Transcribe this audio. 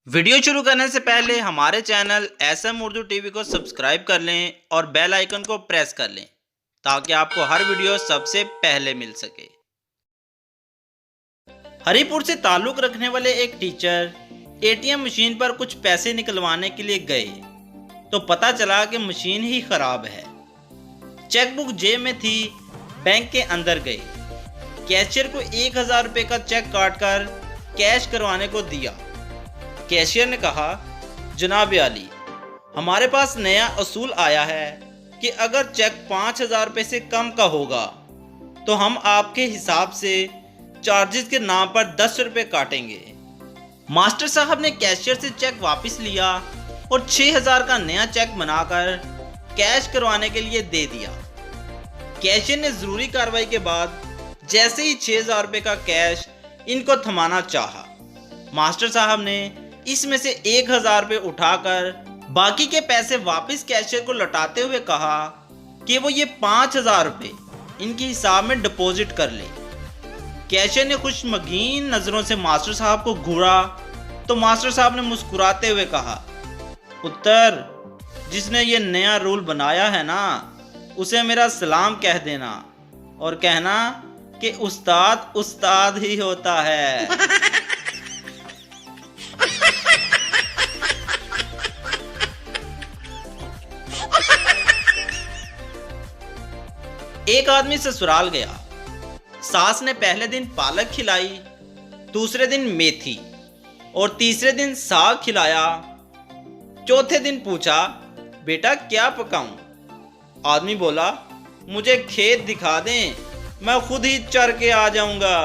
Video शुरू करने से पहले हमारे चैनल एसएम उर्दू टीवी को सब्सक्राइब कर लें और बेल आइकन को प्रेस कर लें ताकि आपको हर वीडियो सबसे पहले मिल सके। हरिपुर से ताल्लुक़ रखने वाले एक टीचर एटीएम मशीन पर कुछ पैसे निकलवाने के लिए गए तो पता चला कि मशीन ही खराब है। चेकबुक जेब में थी, बैंक के अंदर गए, कैशियर को 1000 रुपये का चेक काटकर कैश करवाने को दिया। कैशियर ने कहा, जनाब आली, हमारे पास नया असूल आया है कि अगर चेक 5000 रुपये से कम का होगा तो हम आपके हिसाब से चार्जेस के नाम पर 10 रुपये काटेंगे। मास्टर साहब ने कैशियर से चेक वापस लिया और 6000 का नया चेक बनाकर कैश करवाने के लिए दे दिया। कैशियर ने ज़रूरी कार्रवाई के बाद जैसे ही 6000 रुपये का कैश इनको थमाना चाहा, मास्टर साहब ने इसमें से 1000 रुपये उठाकर बाकी के पैसे वापस कैशियर को लौटाते हुए कहा कि वो ये 5000 रुपये इनके हिसाब में डिपॉजिट कर ले। कैशियर ने खुशमगीन नज़रों से मास्टर साहब को घूरा तो मास्टर साहब ने मुस्कुराते हुए कहा, पुत्र, जिसने ये नया रूल बनाया है ना, उसे मेरा सलाम कह देना और कहना कि उस्ताद उस्ताद ही होता है। एक आदमी ससुराल गया। सास ने पहले दिन पालक खिलाई, दूसरे दिन मेथी और तीसरे दिन साग खिलाया। चौथे दिन पूछा, बेटा क्या पकाऊं? आदमी बोला, मुझे खेत दिखा दें, मैं खुद ही चर के आ जाऊंगा।